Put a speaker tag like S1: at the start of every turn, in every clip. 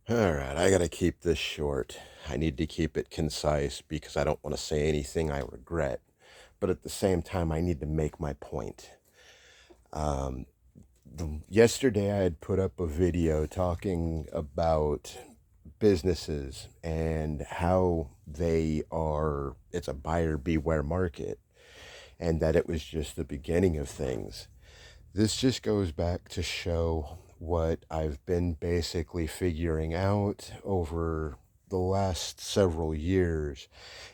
S1: All right, I gotta keep this short. I need to keep it concise because I don't want to say anything I regret. But at the same time, I need to make my point. Um, Yesterday, I had put up a video talking about businesses and how it's a buyer beware market, and that it was just the beginning of things. This just goes back to show what I've been basically figuring out over the last several years,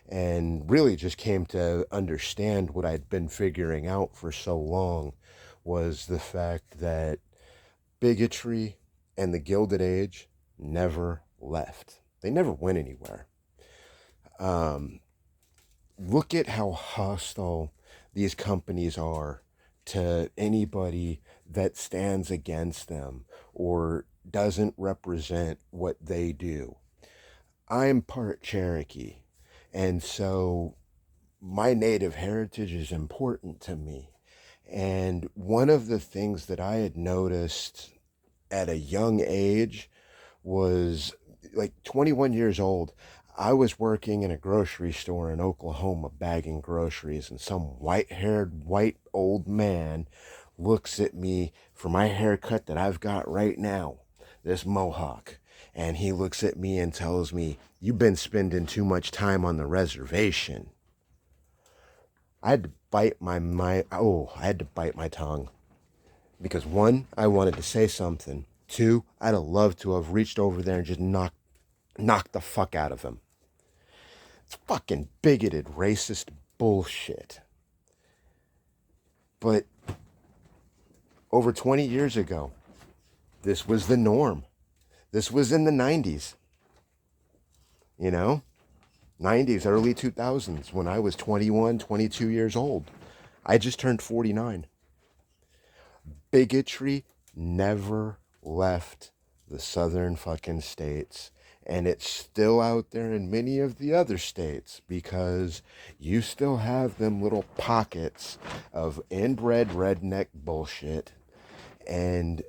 S1: and really just came to understand what I'd been figuring out for so long was the fact that bigotry and the Gilded Age never left. They never went anywhere. Um, Look at how hostile these companies are to anybody that stands against them or doesn't represent what they do. I'm part Cherokee, and so my native heritage is important to me. And one of the things that I had noticed at a young age was like 21 years old. I was working in a grocery store in Oklahoma bagging groceries, and some white haired, white old man looks at me for my haircut that I've got right now, this mohawk. And he looks at me and tells me, "You've been spending too much time on the reservation." I had to I had to bite my tongue because one, I wanted to say something. Two, I'd have loved to have reached over there and just knocked the fuck out of him. It's fucking bigoted, racist bullshit. But over 20 years ago, this was the norm. This was in the 90s, you know? 90s, early 2000s, when I was 21, 22 years old. I just turned 49. Bigotry never left the southern fucking states. And it's still out there in many of the other states because you still have them little pockets of inbred redneck bullshit. And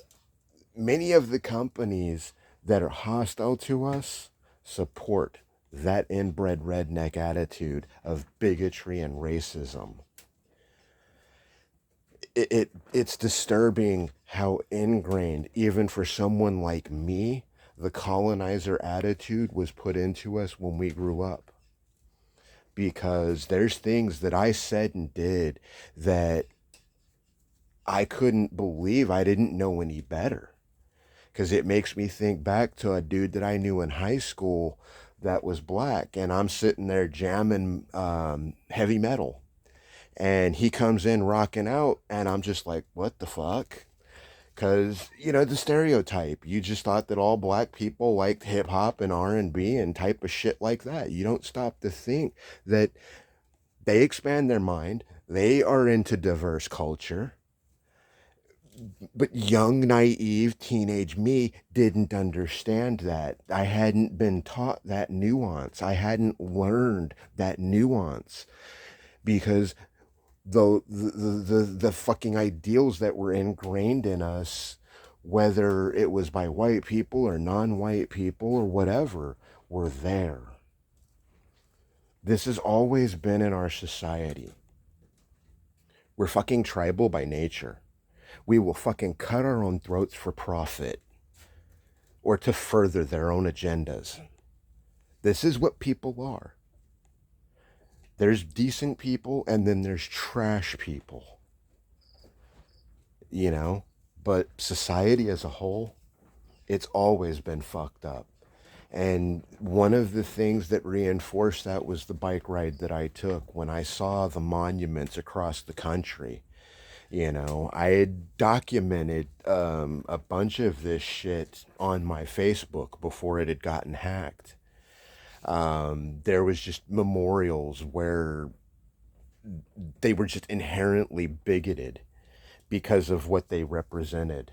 S1: many of the companies that are hostile to us support that inbred redneck attitude of bigotry and racism. It's disturbing how ingrained, even for someone like me, the colonizer attitude was put into us when we grew up. Because there's things that I said and did that I couldn't believe I didn't know any better. Because it makes me think back to a dude that I knew in high school that was black, and I'm sitting there jamming heavy metal, and he comes in rocking out, and I'm just like, what the fuck? Because the stereotype, you just thought that all black people liked hip-hop and R&B and type of shit like that. You don't stop to think that they expand their mind, they are into diverse culture, but young naive teenage me didn't understand that. I hadn't been taught that nuance, I hadn't learned that nuance, because the fucking ideals that were ingrained in us, whether it was by white people or non-white people or whatever, were there. This has always been in our society. We're fucking tribal by nature. We will fucking cut our own throats for profit or to further their own agendas. This is what people are. There's decent people and then there's trash people, you know? But society as a whole, it's always been fucked up. And one of the things that reinforced that was the bike ride that I took when I saw the monuments across the country. I had documented a bunch of this shit on my Facebook before it had gotten hacked. There was just memorials where they were just inherently bigoted because of what they represented.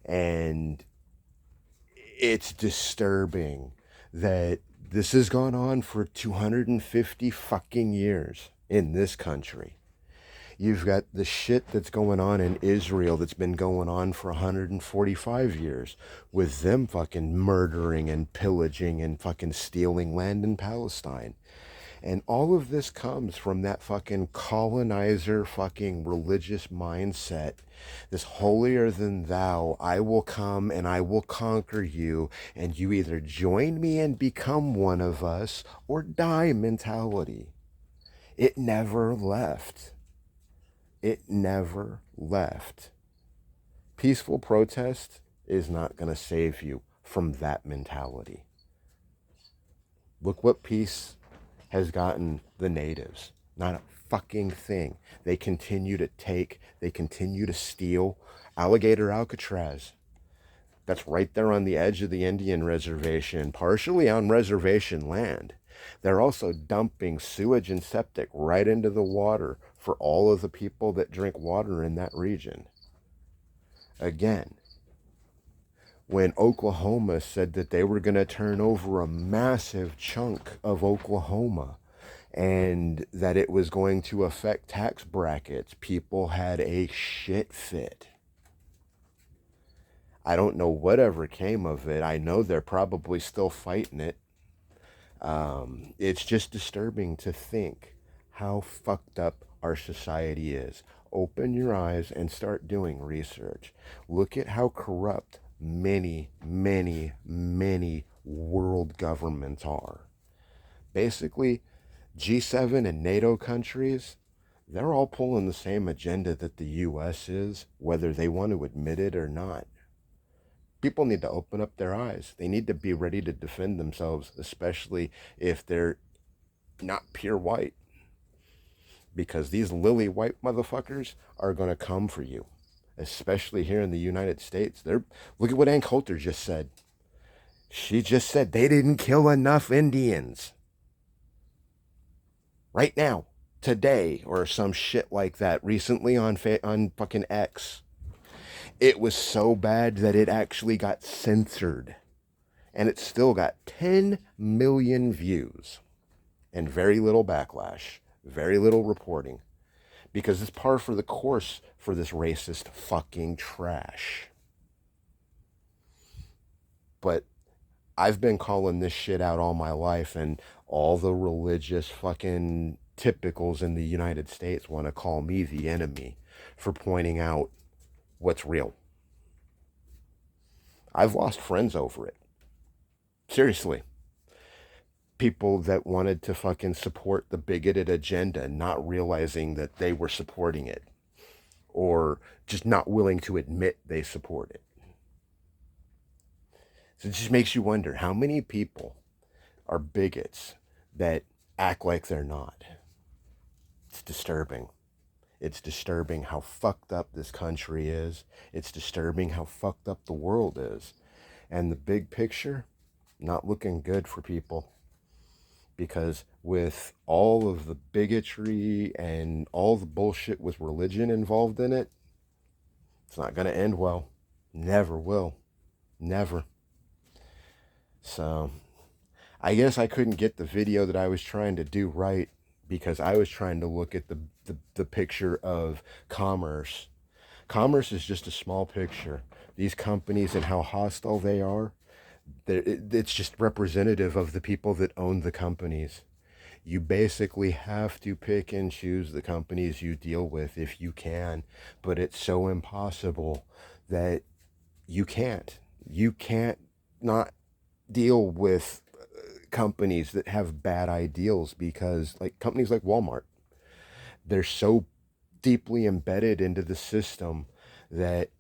S1: And it's disturbing that this has gone on for 250 fucking years in this country. You've got the shit that's going on in Israel that's been going on for 145 years with them fucking murdering and pillaging and fucking stealing land in Palestine. And all of this comes from that fucking colonizer fucking religious mindset. This holier than thou, I will come and I will conquer you, and you either join me and become one of us or die mentality. It never left. It never left. Peaceful protest is not going to save you from that mentality. Look what peace has gotten the natives. Not a fucking thing. They continue to take, they continue to steal. Alligator Alcatraz, that's right there on the edge of the Indian reservation, partially on reservation land. They're also dumping sewage and septic right into the water for all of the people that drink water in that region. Again, when Oklahoma said that they were going to turn over a massive chunk of Oklahoma and that it was going to affect tax brackets, people had a shit fit. I don't know whatever came of it. I know they're probably still fighting it. It's just disturbing to think how fucked up our society is. Open your eyes and start doing research. Look at how corrupt many, many, many world governments are. Basically, G7 and NATO countries, they're all pulling the same agenda that the US is, whether they want to admit it or not. People need to open up their eyes. They need to be ready to defend themselves, especially if they're not pure white. Because these lily white motherfuckers are going to come for you, especially here in the United States. Look at what Ann Coulter just said. She just said they didn't kill enough Indians. Right now, today, or some shit like that, recently on fucking X. It was so bad that it actually got censored. And it still got 10 million views and very little backlash, very little reporting. Because it's par for the course for this racist fucking trash. But I've been calling this shit out all my life, and all the religious fucking typicals in the United States want to call me the enemy for pointing out what's real. I've lost friends over it. Seriously. People that wanted to fucking support the bigoted agenda, not realizing that they were supporting it, or just not willing to admit they support it. So it just makes you wonder how many people are bigots that act like they're not. It's disturbing. It's disturbing how fucked up this country is. It's disturbing how fucked up the world is. And the big picture, not looking good for people. Because with all of the bigotry and all the bullshit with religion involved in it, it's not going to end well. Never will. Never. So, I guess I couldn't get the video that I was trying to do right because I was trying to look at the picture of commerce. Commerce is just a small picture. These companies and how hostile they are, it's just representative of the people that own the companies. You basically have to pick and choose the companies you deal with if you can, but it's so impossible that you can't. You can't not deal with companies that have bad ideals, because like companies like Walmart, they're so deeply embedded into the system that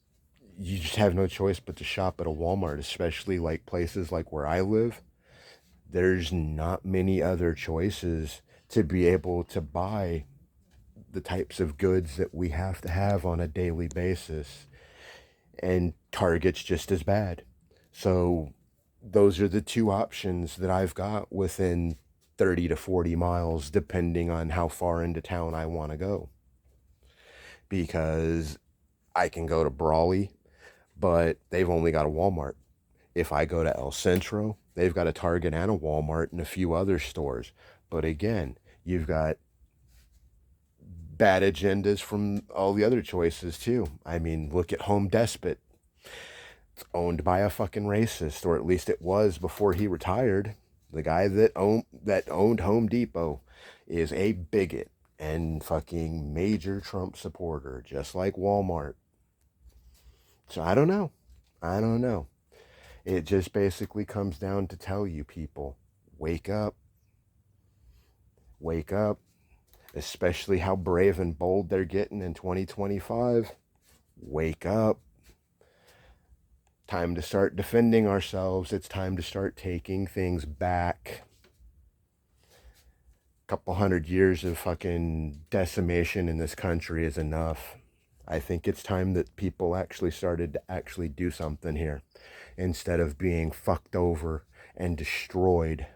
S1: you just have no choice but to shop at a Walmart, especially like places like where I live. There's not many other choices to be able to buy the types of goods that we have to have on a daily basis. And Target's just as bad. So those are the two options that I've got within 30 to 40 miles, depending on how far into town I want to go. Because I can go to Brawley, but they've only got a Walmart. If I go to El Centro, they've got a Target and a Walmart and a few other stores. But again, you've got bad agendas from all the other choices too. I mean, look at Home Despot. It's owned by a fucking racist, or at least it was before he retired. The guy that owned Home Depot is a bigot and fucking major Trump supporter, just like Walmart. So I don't know. I don't know. It just basically comes down to tell you people, wake up, wake up, especially how brave and bold they're getting in 2025. Wake up. Time to start defending ourselves. It's time to start taking things back. Couple hundred years of fucking decimation in this country is enough. I think it's time that people actually started to actually do something here instead of being fucked over and destroyed